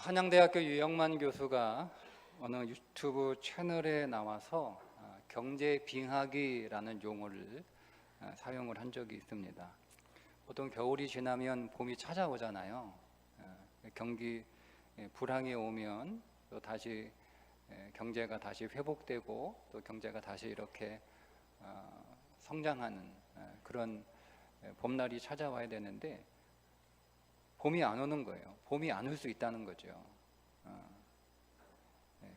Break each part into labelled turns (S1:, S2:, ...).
S1: 한양대학교 유영만 교수가 어느 유튜브 채널에 나와서 경제빙하기라는 용어를 사용을 한 적이 있습니다. 보통 겨울이 지나면 봄이 찾아오잖아요. 경기 불황이 오면 또 다시 경제가 다시 회복되고 또 경제가 다시 이렇게 성장하는 그런 봄날이 찾아와야 되는데 봄이 안 오는 거예요. 봄이 안 올 수 있다는 거죠.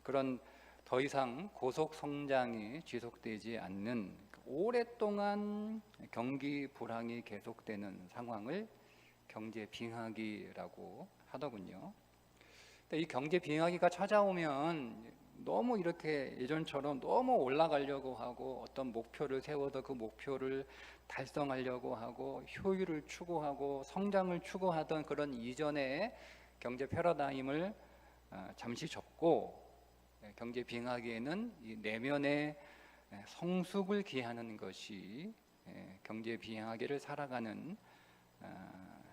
S1: 그런 더 이상 고속 성장이 지속되지 않는 오랫동안 경기 불황이 계속되는 상황을 경제 빙하기라고 하더군요. 이 경제 빙하기가 찾아오면 너무 이렇게 예전처럼 너무 올라가려고 하고 어떤 목표를 세워서 그 목표를 달성하려고 하고 효율을 추구하고 성장을 추구하던 그런 이전의 경제 패러다임을 잠시 접고 경제 빙하기에는 이 내면의 성숙을 기하는 것이 경제 빙하기를 살아가는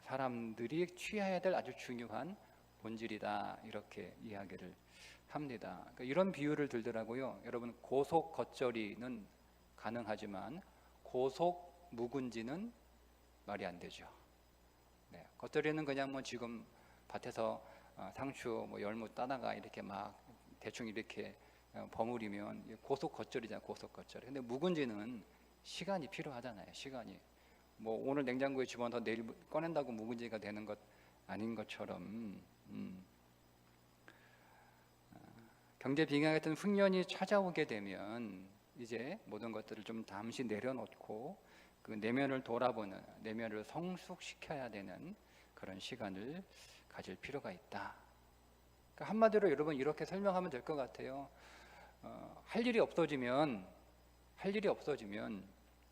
S1: 사람들이 취해야 될 아주 중요한 본질이다, 이렇게 이야기를 합니다. 그러니까 이런 비유를 들더라고요. 여러분, 고속 겉절이는 가능하지만 고속 묵은지는 말이 안 되죠. 겉절이는 그냥 뭐 지금 밭에서 상추 열무 따다가 이렇게 막 대충 이렇게 버무리면 고속 겉절이잖아요. 고속 겉절이. 근데 묵은지는 시간이 필요하잖아요. 시간이. 뭐 오늘 냉장고에 집어넣어 내일 꺼낸다고 묵은지가 되는 것 아닌 것처럼 경제 빙하 같은 흉년이 찾아오게 되면 이제 모든 것들을 좀 잠시 내려놓고 그 내면을 돌아보는, 내면을 성숙시켜야 되는 그런 시간을 가질 필요가 있다. 그러니까 한마디로 여러분 이렇게 설명하면 될 것 같아요. 할 일이 없어지면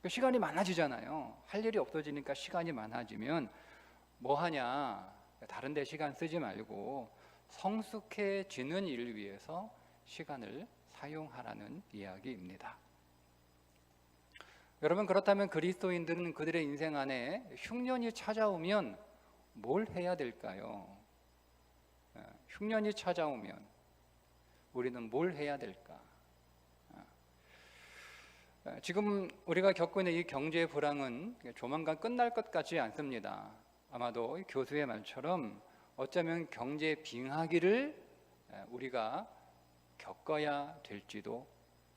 S1: 그 시간이 많아지잖아요. 할 일이 없어지니까 시간이 많아지면 뭐 하냐? 다른 데 시간 쓰지 말고 성숙해지는 일을 위해서 시간을 사용하라는 이야기입니다. 여러분, 그렇다면 그리스도인들은 그들의 인생 안에 흉년이 찾아오면 뭘 해야 될까요? 흉년이 찾아오면 우리는 뭘 해야 될까? 지금 우리가 겪고 있는 이 경제 불황은 조만간 끝날 것 같지 않습니다. 아마도 교수의 말처럼 어쩌면 경제 빙하기를 우리가 겪어야 될지도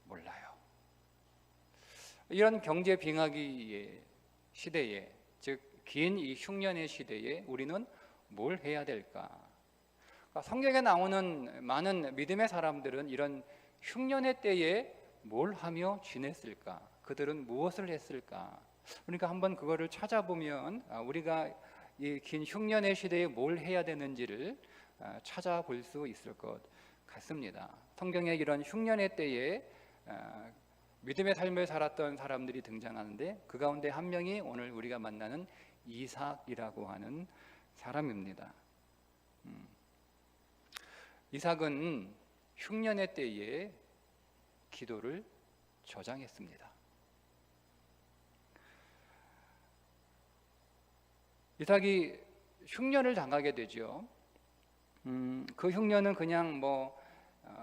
S1: 몰라요. 이런 경제 빙하기의 시대에, 즉 긴 이 흉년의 시대에 우리는 뭘 해야 될까? 성경에 나오는 많은 믿음의 사람들은 이런 흉년의 때에 뭘 하며 지냈을까? 그들은 무엇을 했을까? 그러니까 한번 그거를 찾아보면 우리가 이 긴 흉년의 시대에 뭘 해야 되는지를 찾아볼 수 있을 것 같습니다. 성경에 이런 흉년의 때에 믿음의 삶을 살았던 사람들이 등장하는데 그 가운데 한 명이 오늘 우리가 만나는 이삭이라고 하는 사람입니다. 이삭은 흉년의 때에 기도를 저장했습니다. 이삭이 흉년을 당하게 되죠. 그 흉년은 그냥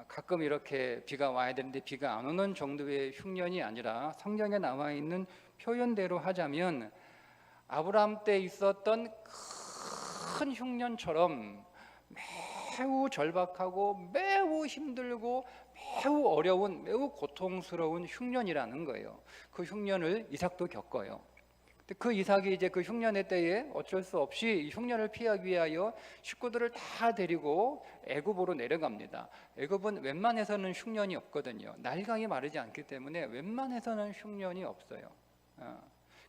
S1: 가끔 이렇게 비가 와야 되는데 비가 안 오는 정도의 흉년이 아니라 성경에 나와 있는 표현대로 하자면 아브라함 때 있었던 큰 흉년처럼 매우 절박하고 매우 힘들고 매우 어려운, 매우 고통스러운 흉년이라는 거예요. 그 흉년을 이삭도 겪어요. 그 이삭이 이제 그 흉년의 때에 어쩔 수 없이 흉년을 피하기 위하여 식구들을 다 데리고 애굽으로 내려갑니다. 애굽은 웬만해서는 흉년이 없거든요. 날강이 마르지 않기 때문에 웬만해서는 흉년이 없어요.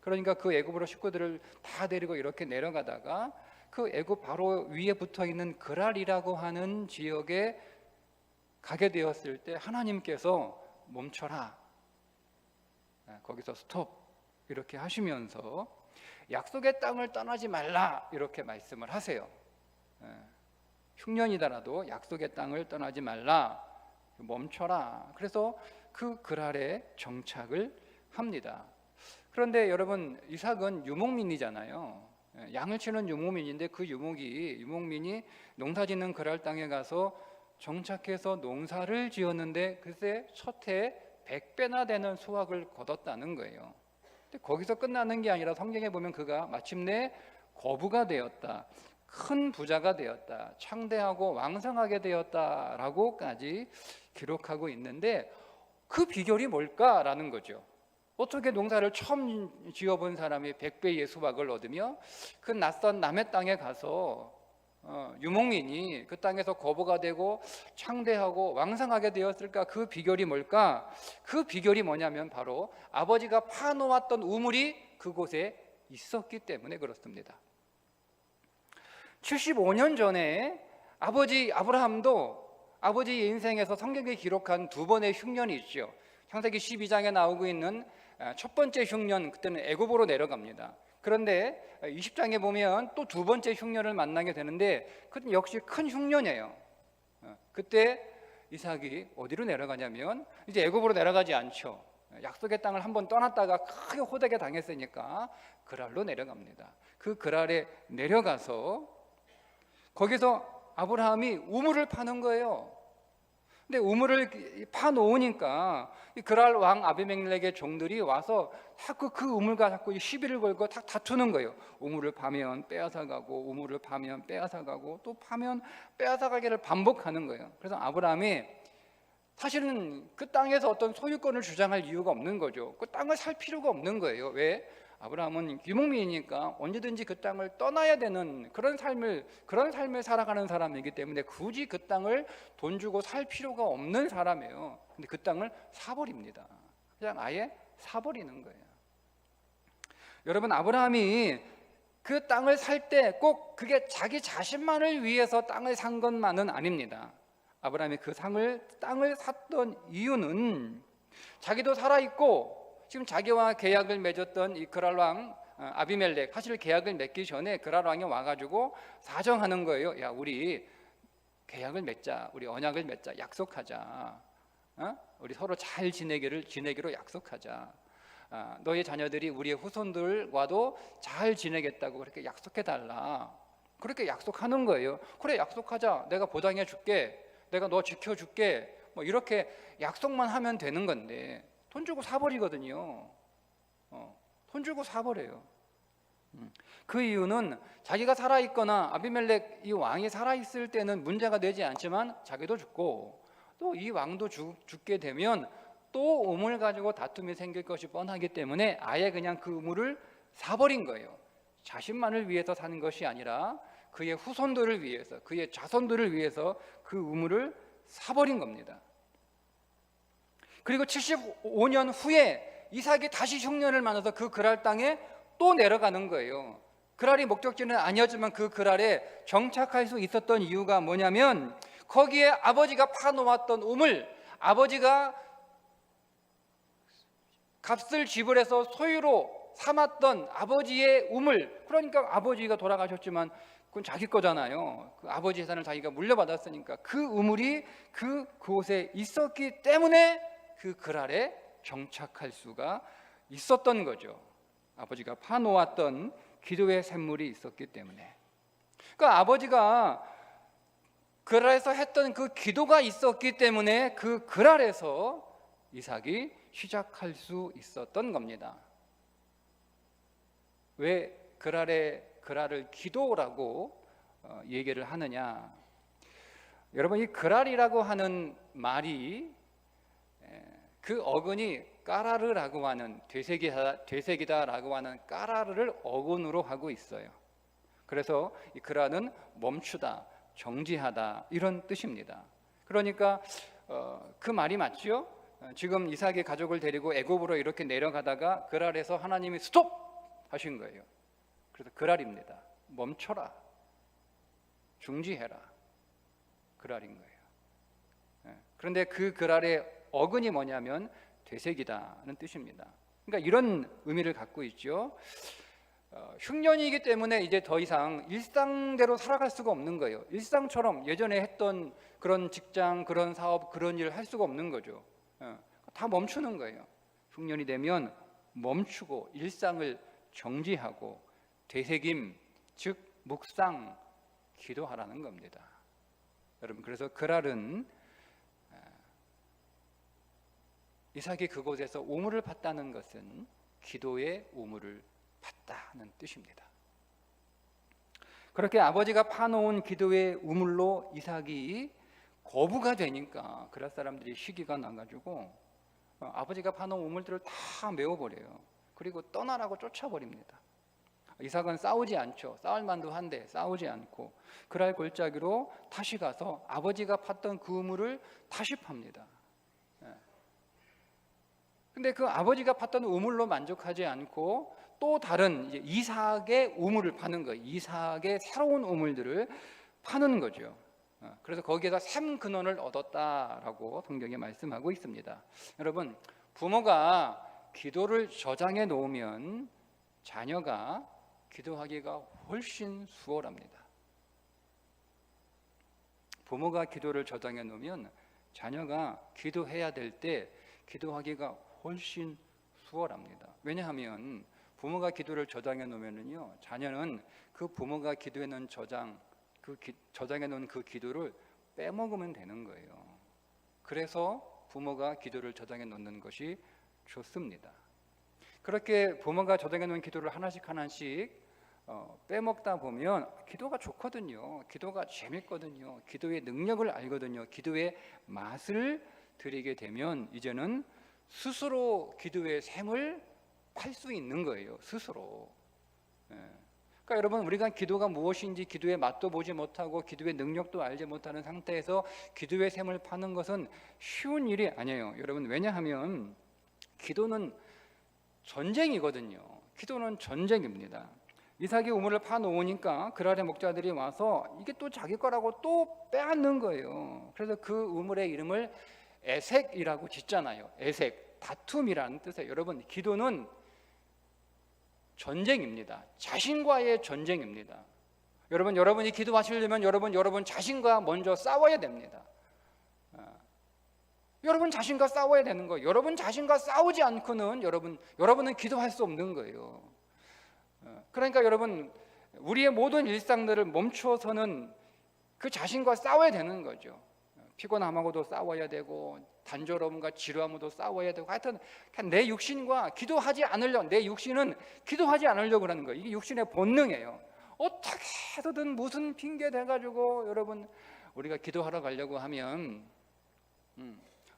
S1: 그러니까 그 애굽으로 식구들을 다 데리고 이렇게 내려가다가 그 애굽 바로 위에 붙어 있는 그랄이라고 하는 지역에 가게 되었을 때 하나님께서 멈춰라, 거기서 스톱, 이렇게 하시면서 약속의 땅을 떠나지 말라, 이렇게 말씀을 하세요. 흉년이더라도 약속의 땅을 떠나지 말라, 멈춰라. 그래서 그 그랄에 정착을 합니다. 그런데 여러분, 이삭은 유목민이잖아요. 양을 치는 유목민인데 그 유목민이 농사짓는 그랄 땅에 가서 정착해서 농사를 지었는데 글쎄 첫 해 100배나 되는 수확을 거뒀다는 거예요. 근데 거기서 끝나는 게 아니라 성경에 보면 그가 마침내 거부가 되었다, 큰 부자가 되었다, 창대하고 왕성하게 되었다라고까지 기록하고 있는데 그 비결이 뭘까라는 거죠. 어떻게 농사를 처음 지어본 사람이 100배의 수확을 얻으며 그 낯선 남의 땅에 가서 유목민이 그 땅에서 거부가 되고 창대하고 왕성하게 되었을까? 그 비결이 뭘까? 그 비결이 뭐냐면 바로 아버지가 파놓았던 우물이 그곳에 있었기 때문에 그렇습니다. 75년 전에 아버지 아브라함도 아버지의 인생에서 성경에 기록한 두 번의 흉년이 있죠. 창세기 12장에 나오고 있는 첫 번째 흉년, 그때는 애굽으로 내려갑니다. 그런데 20장에 보면 또 두 번째 흉년을 만나게 되는데 그때 역시 큰 흉년이에요. 그때 이삭이 어디로 내려가냐면 이제 애굽으로 내려가지 않죠. 약속의 땅을 한번 떠났다가 크게 호되게 당했으니까 그랄로 내려갑니다. 그 그랄에 내려가서 거기서 아브라함이 우물을 파는 거예요. 근데 우물을 파놓으니까 이 그랄 왕 아비멜렉의 종들이 와서 자꾸 그 우물과 자꾸 시비를 걸고 다투는 거예요. 우물을 파면 빼앗아가고 우물을 파면 빼앗아가고 또 파면 빼앗아가기를 반복하는 거예요. 그래서 아브라함이 사실은 그 땅에서 어떤 소유권을 주장할 이유가 없는 거죠. 그 땅을 살 필요가 없는 거예요. 왜? 아브라함은 유목민이니까 언제든지 그 땅을 떠나야 되는 그런 삶을 살아가는 사람이기 때문에 굳이 그 땅을 돈 주고 살 필요가 없는 사람이에요. 근데 그 땅을 사버립니다. 그냥 아예 사버리는 거예요. 여러분, 아브라함이 그 땅을 살 때 꼭 그게 자기 자신만을 위해서 땅을 산 것만은 아닙니다. 아브라함이 그 땅을 샀던 이유는 자기도 살아있고 지금 자기와 계약을 맺었던 이 그랄 왕 아비멜렉, 사실 계약을 맺기 전에 그랄 왕이 와가지고 사정하는 거예요. 야, 우리 계약을 맺자, 우리 언약을 맺자, 약속하자. 우리 서로 잘 지내기로 약속하자. 너의 자녀들이 우리의 후손들과도 잘 지내겠다고 그렇게 약속해달라. 그렇게 약속하는 거예요. 그래, 약속하자. 내가 보장해 줄게. 내가 너 지켜줄게. 뭐 이렇게 약속만 하면 되는 건데 돈 주고 사버리거든요. 돈 주고 사버려요. 그 이유는 자기가 살아있거나 아비멜렉 이 왕이 살아있을 때는 문제가 되지 않지만 자기도 죽고 또 이 왕도 죽게 되면 또 우물 가지고 다툼이 생길 것이 뻔하기 때문에 아예 그냥 그 우물을 사버린 거예요. 자신만을 위해서 사는 것이 아니라 그의 후손들을 위해서, 그의 자손들을 위해서 그 우물을 사버린 겁니다. 그리고 75년 후에 이삭이 다시 흉년을 만나서 그 그랄 땅에 또 내려가는 거예요. 그랄이 목적지는 아니었지만 그 그랄에 정착할 수 있었던 이유가 뭐냐면 거기에 아버지가 파놓았던 우물, 아버지가 값을 지불해서 소유로 삼았던 아버지의 우물, 그러니까 아버지가 돌아가셨지만 그건 자기 거잖아요. 그 아버지 재산을 자기가 물려받았으니까 그 우물이 그곳에 있었기 때문에 그 그랄에 정착할 수가 있었던 거죠. 아버지가 파놓았던 기도의 샘물이 있었기 때문에. 그러니까 아버지가 그랄에서 했던 그 기도가 있었기 때문에 그 그랄에서 이삭이 시작할 수 있었던 겁니다. 왜 그랄을 기도라고 얘기를 하느냐? 여러분, 이 그랄이라고 하는 말이 그 어근이 까라르라고 하는 되새기다라고 하는 까라르를 어근으로 하고 있어요. 그래서 이 그랄은 멈추다, 정지하다 이런 뜻입니다. 그러니까 그 말이 맞죠? 지금 이삭의 가족을 데리고 애굽으로 이렇게 내려가다가 그랄에서 하나님이 스톱 하신 거예요. 그래서 그랄입니다. 멈춰라, 중지해라, 그랄인 거예요. 그런데 그 그랄의 어근이 뭐냐면 되새기다는 뜻입니다. 그러니까 이런 의미를 갖고 있죠. 흉년이기 때문에 이제 더 이상 일상대로 살아갈 수가 없는 거예요. 일상처럼 예전에 했던 그런 직장, 그런 사업, 그런 일을 할 수가 없는 거죠. 다 멈추는 거예요. 흉년이 되면 멈추고 일상을 정지하고 되새김, 즉 묵상, 기도하라는 겁니다. 여러분, 그래서 그랄은 이삭이 그곳에서 우물을 팠다는 것은 기도의 우물을 팠다는 뜻입니다. 그렇게 아버지가 파놓은 기도의 우물로 이삭이 거부가 되니까 그랄 사람들이 시기가 나가지고 아버지가 파놓은 우물들을 다 메워버려요. 그리고 떠나라고 쫓아버립니다. 이삭은 싸우지 않죠. 싸울 만도 한데 싸우지 않고 그랄 골짜기로 다시 가서 아버지가 팠던 그 우물을 다시 팝니다. 근데 그 아버지가 팠던 우물로 만족하지 않고 또 다른 이삭의 우물을 파는 거예요. 이삭의 새로운 우물들을 파는 거죠. 그래서 거기에서 샘 근원을 얻었다라고 성경에 말씀하고 있습니다. 여러분, 부모가 기도를 저장해 놓으면 자녀가 기도하기가 훨씬 수월합니다. 부모가 기도를 저장해 놓으면 자녀가 기도해야 될 때 기도하기가 훨씬 수월합니다. 왜냐하면 부모가 기도를 저장해 놓으면요, 자녀는 그 부모가 기도해 놓은 저장해 놓은 그 기도를 빼먹으면 되는 거예요. 그래서 부모가 기도를 저장해 놓는 것이 좋습니다. 그렇게 부모가 저장해 놓은 기도를 하나씩 빼먹다 보면 기도가 좋거든요. 기도가 재밌거든요. 기도의 능력을 알거든요. 기도의 맛을 들이게 되면 이제는 스스로 기도의 샘을 팔 수 있는 거예요. 스스로. 그러니까 여러분, 우리가 기도가 무엇인지 기도의 맛도 보지 못하고 기도의 능력도 알지 못하는 상태에서 기도의 샘을 파는 것은 쉬운 일이 아니에요. 여러분, 왜냐하면 기도는 전쟁이거든요. 기도는 전쟁입니다. 이삭이 우물을 파놓으니까 그랄의 목자들이 와서 이게 또 자기 거라고 또 빼앗는 거예요. 그래서 그 우물의 이름을 에색이라고 짓잖아요. 에색, 다툼이라는 뜻이에요. 여러분, 기도는 전쟁입니다. 자신과의 전쟁입니다. 여러분이 기도하시려면 여러분 자신과 먼저 싸워야 됩니다. 여러분 자신과 싸워야 되는 거예요. 여러분 자신과 싸우지 않고는 여러분은 기도할 수 없는 거예요. 그러니까 여러분, 우리의 모든 일상들을 멈추어서는 그 자신과 싸워야 되는 거죠. 피곤함하고도 싸워야 되고 단조로움과 지루함으로도 싸워야 되고, 하여튼 내 육신과 내 육신은 기도하지 않으려고 하는 거예요. 이게 육신의 본능이에요. 어떻게 해서든 무슨 핑계 대가지고 여러분, 우리가 기도하러 가려고 하면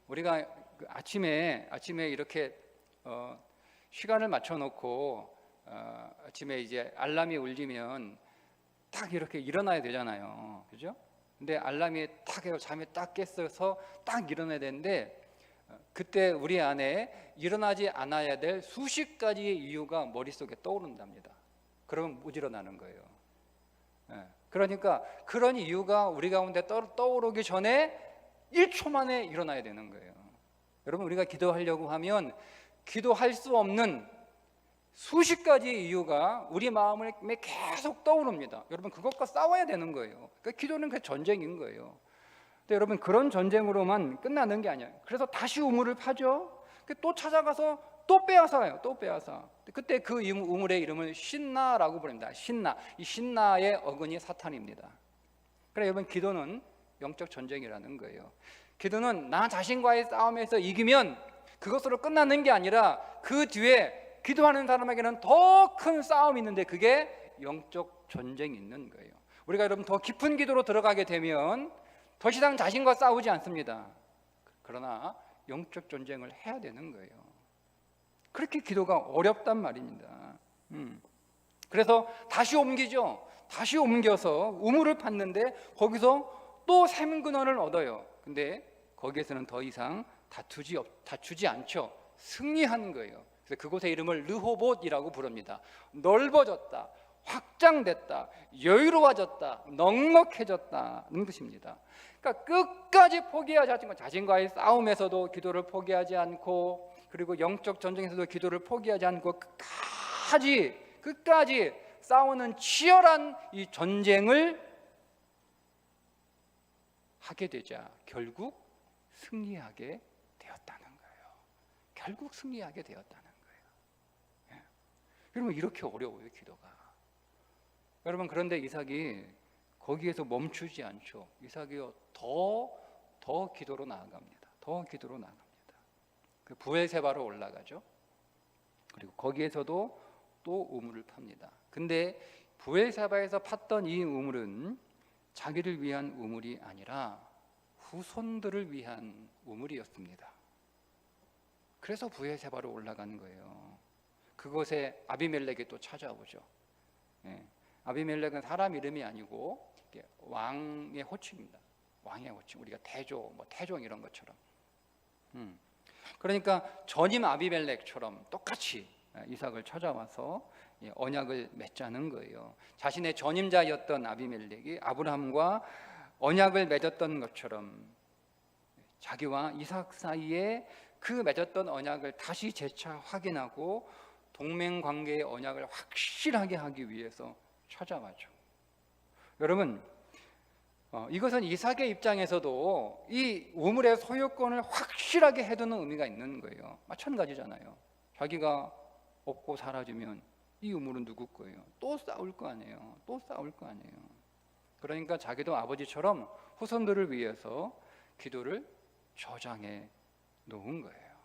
S1: 우리가 아침에 이렇게 시간을 맞춰놓고 아침에 이제 알람이 울리면 딱 이렇게 일어나야 되잖아요. 그죠? 근데 알람이 딱 해서 잠이 딱 깼어서 딱 일어나야 되는데 그때 우리 안에 일어나지 않아야 될 수십 가지의 이유가 머릿속에 떠오른답니다. 그러면 못 일어나는 거예요. 그러니까 그런 이유가 우리 가운데 떠오르기 전에 1초 만에 일어나야 되는 거예요. 여러분, 우리가 기도하려고 하면 기도할 수 없는 수십 가지의 이유가 우리 마음에 계속 떠오릅니다. 여러분, 그것과 싸워야 되는 거예요. 그러니까 기도는 그 전쟁인 거예요. 근데 여러분, 그런 전쟁으로만 끝나는 게 아니에요. 그래서 다시 우물을 파죠. 또 찾아가서 또 빼앗아요. 또 빼앗아. 그때 그 우물의 이름을 신나라고 부릅니다. 신나. 이 신나의 어근이 사탄입니다. 그래서 여러분, 기도는 영적 전쟁이라는 거예요. 기도는 나 자신과의 싸움에서 이기면 그것으로 끝나는 게 아니라 그 뒤에 기도하는 사람에게는 더 큰 싸움이 있는데 그게 영적 전쟁이 있는 거예요. 우리가 여러분 더 깊은 기도로 들어가게 되면 더 이상 자신과 싸우지 않습니다. 그러나 영적 전쟁을 해야 되는 거예요. 그렇게 기도가 어렵단 말입니다. 그래서 다시 옮기죠. 다시 옮겨서 우물을 팠는데 거기서 또 샘 근원을 얻어요. 근데 거기에서는 더 이상 다투지 않죠. 승리하는 거예요. 그래서 그곳의 이름을 르호봇이라고 부릅니다. 넓어졌다, 확장됐다, 여유로워졌다, 넉넉해졌다는 뜻입니다. 그러니까 끝까지 포기하지 않고 자신과의 싸움에서도 기도를 포기하지 않고, 그리고 영적 전쟁에서도 기도를 포기하지 않고 끝까지 싸우는 치열한 이 전쟁을 하게 되자 결국 승리하게 되었다는 거예요. 결국 승리하게 되었다는 거예요. 여러분, 이렇게 어려워요, 기도가. 여러분, 그런데 이삭이 거기에서 멈추지 않죠. 이삭이요, 더 기도로 나아갑니다. 더 기도로 나아갑니다. 그 부엘세바로 올라가죠. 그리고 거기에서도 또 우물을 팝니다. 근데 부엘세바에서 팠던 이 우물은 자기를 위한 우물이 아니라 후손들을 위한 우물이었습니다. 그래서 부엘세바로 올라가는 거예요. 그곳에 아비멜렉이 또 찾아오죠. 아비멜렉은 사람 이름이 아니고 왕의 호칭입니다. 왕의 호칭. 우리가 태조, 태종 이런 것처럼. 그러니까 전임 아비멜렉처럼 똑같이 이삭을 찾아와서 언약을 맺자는 거예요. 자신의 전임자였던 아비멜렉이 아브라함과 언약을 맺었던 것처럼 자기와 이삭 사이에 그 맺었던 언약을 다시 재차 확인하고 동맹 관계의 언약을 확실하게 하기 위해서 찾아가죠. 여러분, 이것은 이삭의 입장에서도 이 우물의 소유권을 확실하게 해두는 의미가 있는 거예요. 마찬가지잖아요. 자기가 없고 사라지면 이 우물은 누구 거예요? 또 싸울 거 아니에요. 또 싸울 거 아니에요. 그러니까 자기도 아버지처럼 후손들을 위해서 기도를 저장해 놓은 거예요.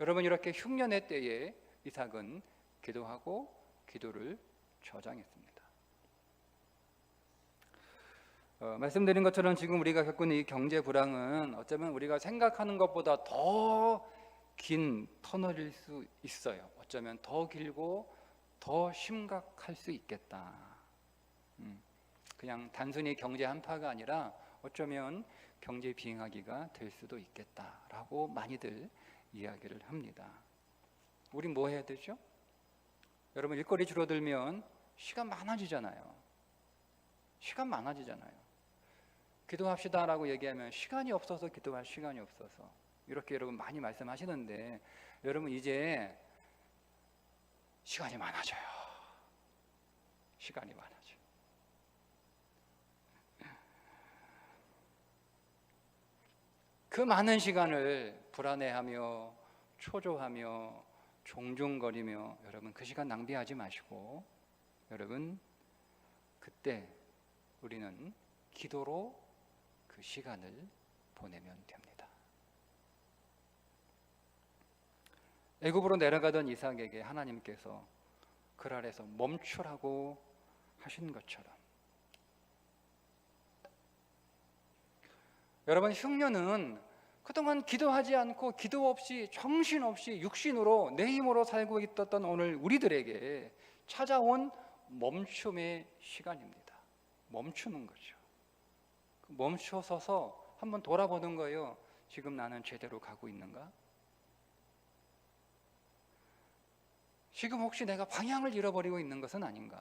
S1: 여러분, 이렇게 흉년의 때에 이삭은 기도하고 기도를 저장했습니다. 말씀드린 것처럼 지금 우리가 겪는 이 경제 불황은 어쩌면 우리가 생각하는 것보다 더 긴 터널일 수 있어요. 어쩌면 더 길고 더 심각할 수 있겠다. 그냥 단순히 경제 한파가 아니라 어쩌면 경제 비행하기가 될 수도 있겠다라고 많이들 이야기를 합니다. 우린 뭐 해야 되죠? 여러분, 일거리 줄어들면 시간 많아지잖아요. 시간 많아지잖아요. 기도합시다라고 얘기하면 시간이 없어서 기도할 시간이 없어서 이렇게 여러분 많이 말씀하시는데, 여러분 이제 시간이 많아져요. 시간이 많아져요. 그 많은 시간을 불안해하며 초조하며 종종거리며 여러분 그 시간 낭비하지 마시고, 여러분 그때 우리는 기도로 그 시간을 보내면 됩니다. 애굽으로 내려가던 이삭에게 하나님께서 그 아래서 멈추라고 하신 것처럼, 여러분 흉년은 그동안 기도하지 않고 기도 없이 정신없이 육신으로 내 힘으로 살고 있었던 오늘 우리들에게 찾아온 멈춤의 시간입니다. 멈추는 거죠. 멈춰서서 한번 돌아보는 거예요. 지금 나는 제대로 가고 있는가? 지금 혹시 내가 방향을 잃어버리고 있는 것은 아닌가?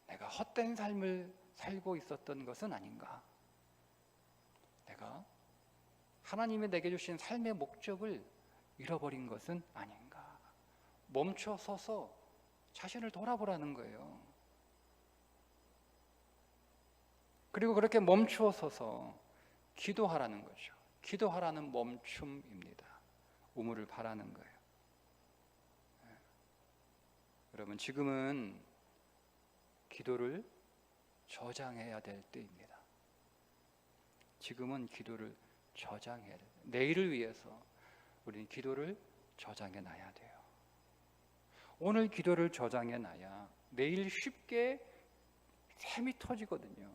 S1: 내가 헛된 삶을 살고 있었던 것은 아닌가? 내가 하나님이 내게 주신 삶의 목적을 잃어버린 것은 아닌가? 멈춰 서서 자신을 돌아보라는 거예요. 그리고 그렇게 멈추어 서서 기도하라는 거죠. 기도하라는 멈춤입니다. 우물을 파라는 거예요. 여러분, 지금은 기도를 저장해야 될 때입니다. 지금은 기도를 저장해야 돼요. 내일을 위해서 우리는 기도를 저장해 놔야 돼요. 오늘 기도를 저장해 놔야 내일 쉽게 샘이 터지거든요.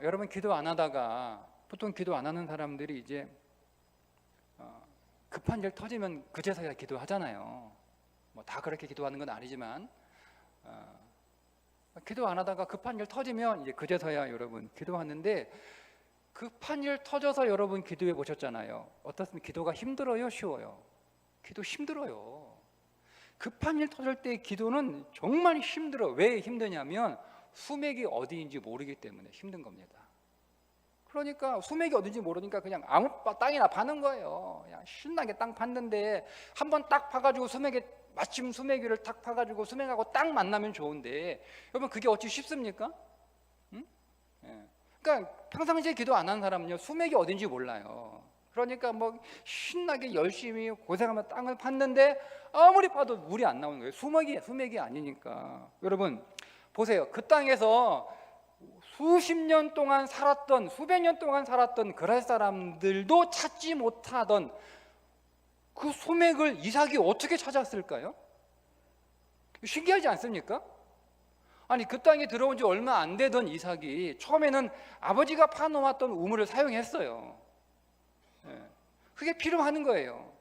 S1: 여러분, 기도 안 하다가, 보통 기도 안 하는 사람들이 이제 급한 일 터지면 그제서야 기도하잖아요. 다 그렇게 기도하는 건 아니지만, 기도 안 하다가 급한 일 터지면 이제 그제서야 여러분 기도하는데, 급한 일 터져서 여러분 기도해 보셨잖아요. 어떻습니까? 기도가 힘들어요, 쉬워요? 기도 힘들어요. 급한 일 터질 때 기도는 정말 힘들어. 왜 힘드냐면 수맥이 어디인지 모르기 때문에 힘든 겁니다. 그러니까 수맥이 어딘지 모르니까 그냥 아무 땅이나 파는 거예요. 그냥 신나게 땅 팠는데 한번 딱 파가지고 마침 수맥 위를 딱 파가지고 수맥하고 딱 만나면 좋은데, 여러분 그게 어찌 쉽습니까? 응? 예. 그러니까 평상시에 기도 안 하는 사람은요 수맥이 어딘지 몰라요. 그러니까 뭐 신나게 열심히 고생하며 땅을 팠는데 아무리 파도 물이 안 나오는 거예요. 수맥이 아니니까. 여러분 보세요. 그 땅에서 수십 년 동안 살았던, 수백 년 동안 살았던 그랄 사람들도 찾지 못하던 그 수맥을 이삭이 어떻게 찾았을까요? 신기하지 않습니까? 아니 그 땅에 들어온 지 얼마 안 되던 이삭이 처음에는 아버지가 파놓았던 우물을 사용했어요. 그게 필요하는 거예요.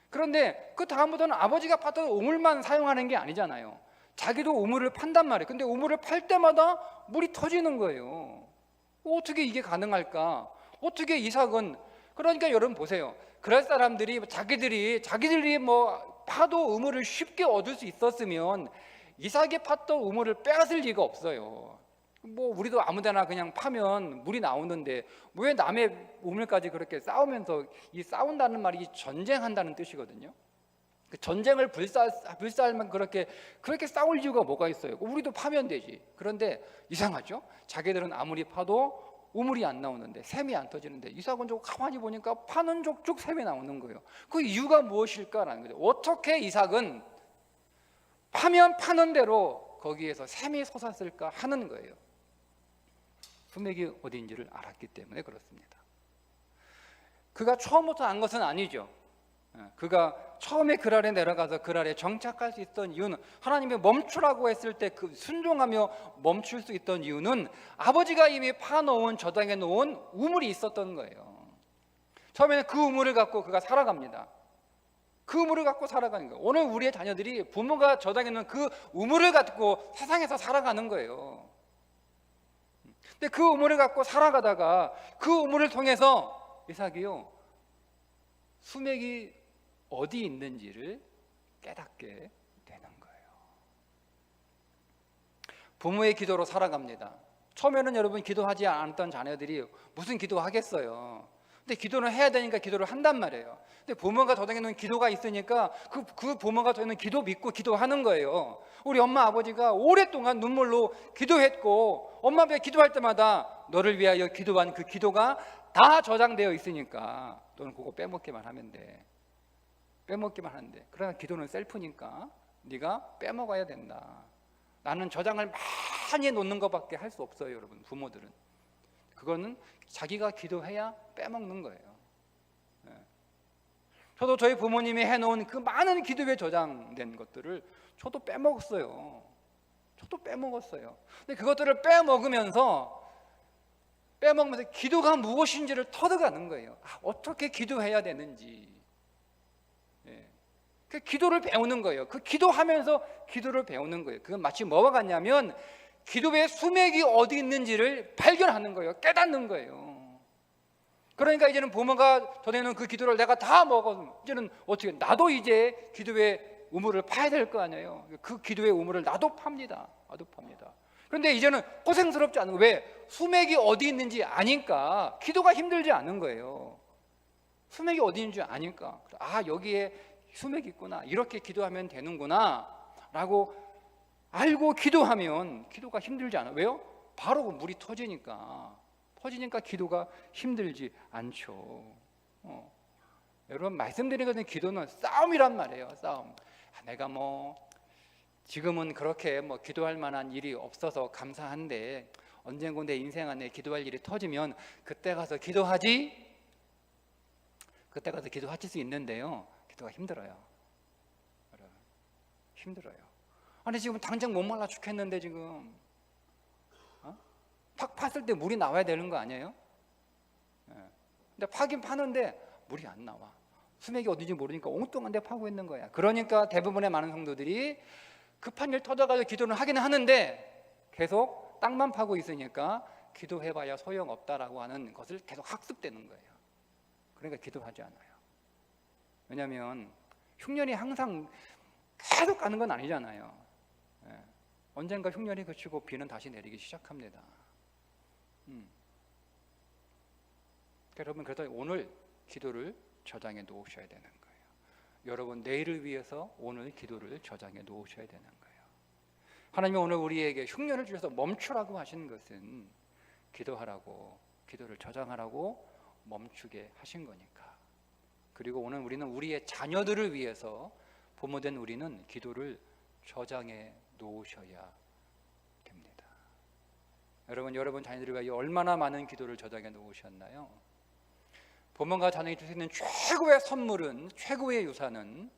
S1: 그런데 그 다음부터는 아버지가 팠던 우물만 사용하는 게 아니잖아요. 자기도 우물을 판단 말이에요. 근데 우물을 팔 때마다 물이 터지는 거예요. 어떻게 이게 가능할까? 어떻게 이삭은, 그러니까 여러분 보세요. 그럴 사람들이 자기들이 뭐 파도 우물을 쉽게 얻을 수 있었으면 이삭이 팠던 우물을 빼앗을 리가 없어요. 뭐 우리도 아무데나 그냥 파면 물이 나오는데 왜 남의 우물까지 그렇게 싸우면서, 이 싸운다는 말이 전쟁한다는 뜻이거든요. 그 전쟁을 불살만 그렇게 싸울 이유가 뭐가 있어요? 우리도 파면 되지. 그런데 이상하죠? 자기들은 아무리 파도 우물이 안 나오는데, 샘이 안 터지는데, 이삭은 좀 가만히 보니까 파는 족족 샘이 나오는 거예요. 그 이유가 무엇일까라는 거죠. 어떻게 이삭은 파면 파는 대로 거기에서 샘이 솟았을까 하는 거예요. 수맥이 어디인지를 알았기 때문에 그렇습니다. 그가 처음부터 안 것은 아니죠. 그가 처음에 그랄에 내려가서 그랄에 정착할 수 있던 이유는, 하나님이 멈추라고 했을 때 그 순종하며 멈출 수 있던 이유는 아버지가 이미 파놓은, 저장해 놓은 우물이 있었던 거예요. 처음에는 그 우물을 갖고 그가 살아갑니다. 그 우물을 갖고 살아가는 거예요. 오늘 우리의 자녀들이 부모가 저장해 놓은 그 우물을 갖고 세상에서 살아가는 거예요. 근데 그 우물을 갖고 살아가다가 그 우물을 통해서 이삭이요, 수맥이 어디 있는지를 깨닫게 되는 거예요. 부모의 기도로 살아갑니다. 처음에는 여러분 기도하지 않았던 자녀들이 무슨 기도하겠어요. 근데 기도는 해야 되니까 기도를 한단 말이에요. 근데 부모가 저장해 놓은 기도가 있으니까 그 부모가 저는 기도 믿고 기도하는 거예요. 우리 엄마 아버지가 오랫동안 눈물로 기도했고, 엄마 앞에 기도할 때마다 너를 위하여 기도한 그 기도가 다 저장되어 있으니까 너는 그거 빼먹기만 하면 돼. 빼먹기만 하는데, 그러나 기도는 셀프니까 네가 빼먹어야 된다. 나는 저장을 많이 놓는 것밖에 할 수 없어요. 여러분, 부모들은 그거는 자기가 기도해야 빼먹는 거예요. 저도 저희 부모님이 해놓은 그 많은 기도에 저장된 것들을 저도 빼먹었어요. 근데 그것들을 빼먹으면서 기도가 무엇인지를 터득하는 거예요. 어떻게 기도해야 되는지. 그 기도를 배우는 거예요. 그 기도하면서 기도를 배우는 거예요. 그건 마치 뭐와 같냐면 기도의 수맥이 어디 있는지를 발견하는 거예요. 깨닫는 거예요. 그러니까 이제는 부모가 전에는 그 기도를 내가 다 먹어, 이제는 어떻게, 나도 이제 기도의 우물을 파야 될 거 아니에요. 그 기도의 우물을 나도 팝니다. 그런데 이제는 고생스럽지 않은 거예요. 왜? 수맥이 어디 있는지 아니까 기도가 힘들지 않은 거예요. 수맥이 어디 있는지 아니까, 여기에 수맥이 있구나, 이렇게 기도하면 되는구나 라고 알고 기도하면 기도가 힘들지 않아요. 왜요? 바로 물이 터지니까 기도가 힘들지 않죠. 여러분, 말씀드린 것은 기도는 싸움이란 말이에요. 싸움. 내가 뭐 지금은 그렇게 뭐 기도할 만한 일이 없어서 감사한데 언젠가 내 인생 안에 기도할 일이 터지면 그때 가서 기도하지. 그때 가서 기도하실 수 있는데요, 기도가 힘들어요. 아니 지금 당장 목말라 죽겠는데 지금 팍 팠을 때 물이 나와야 되는 거 아니에요? 근데 파긴 파는데 물이 안 나와. 수맥이 어딘지 모르니까 엉뚱한 데 파고 있는 거야. 그러니까 대부분의 많은 성도들이 급한 일 터져가지고 기도는 하기는 하는데 계속 땅만 파고 있으니까 기도해봐야 소용없다라고 하는 것을 계속 학습되는 거예요. 그러니까 기도하지 않아요. 왜냐하면 흉년이 항상 계속 가는 건 아니잖아요. 언젠가 흉년이 그치고 비는 다시 내리기 시작합니다. 여러분, 그래서 오늘 기도를 저장해 놓으셔야 되는 거예요. 여러분 내일을 위해서 오늘 기도를 저장해 놓으셔야 되는 거예요. 하나님이 오늘 우리에게 흉년을 주셔서 멈추라고 하시는 것은 기도하라고, 기도를 저장하라고, 멈추게 하신 거니까. 그리고 오늘 우리는 우리의 자녀들을 위해서 부모된 우리는 기도를 저장해 놓으셔야 됩니다. 여러분 자녀들을 위하여 얼마나 많은 기도를 저장해 놓으셨나요? 부모가 자녀에게 줄 수 있는 최고의 선물은, 최고의 유산은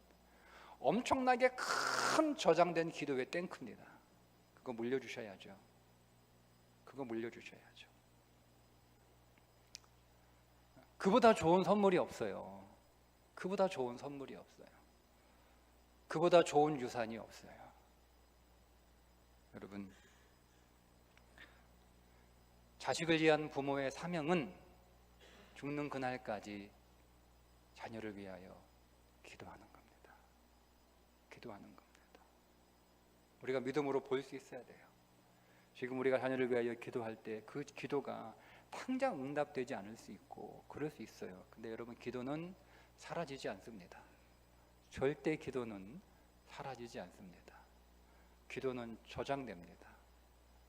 S1: 엄청나게 큰 저장된 기도의 탱크입니다. 그거 물려주셔야죠. 그거 물려주셔야죠. 그보다 좋은 선물이 없어요. 그보다 좋은 선물이 없어요. 그보다 좋은 유산이 없어요. 여러분, 자식을 위한 부모의 사명은 죽는 그날까지 자녀를 위하여 기도하는 겁니다. 기도하는 겁니다. 우리가 믿음으로 볼 수 있어야 돼요. 지금 우리가 자녀를 위하여 기도할 때 그 기도가 당장 응답되지 않을 수 있고 그럴 수 있어요. 근데 여러분, 기도는 사라지지 않습니다. 절대 기도는 사라지지 않습니다. 기도는 저장됩니다.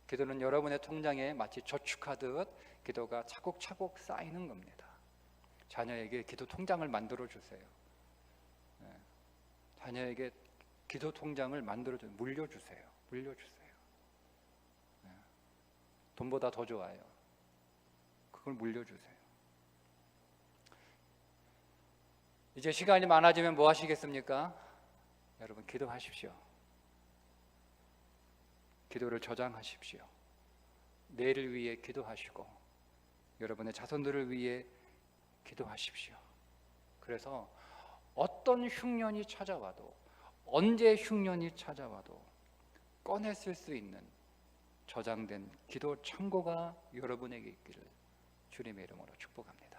S1: 기도는 여러분의 통장에 마치 저축하듯 기도가 차곡차곡 쌓이는 겁니다. 자녀에게 기도 통장을 만들어 주세요. 자녀에게 기도 통장을 만들어 주세요. 물려주세요. 물려주세요. 돈보다 더 좋아요. 그걸 물려주세요. 이제 시간이 많아지면 뭐 하시겠습니까? 여러분, 기도하십시오. 기도를 저장하십시오. 내일을 위해 기도하시고 여러분의 자손들을 위해 기도하십시오. 그래서 어떤 흉년이 찾아와도, 언제 흉년이 찾아와도 꺼내 쓸 수 있는 저장된 기도 창고가 여러분에게 있기를 주님의 이름으로 축복합니다.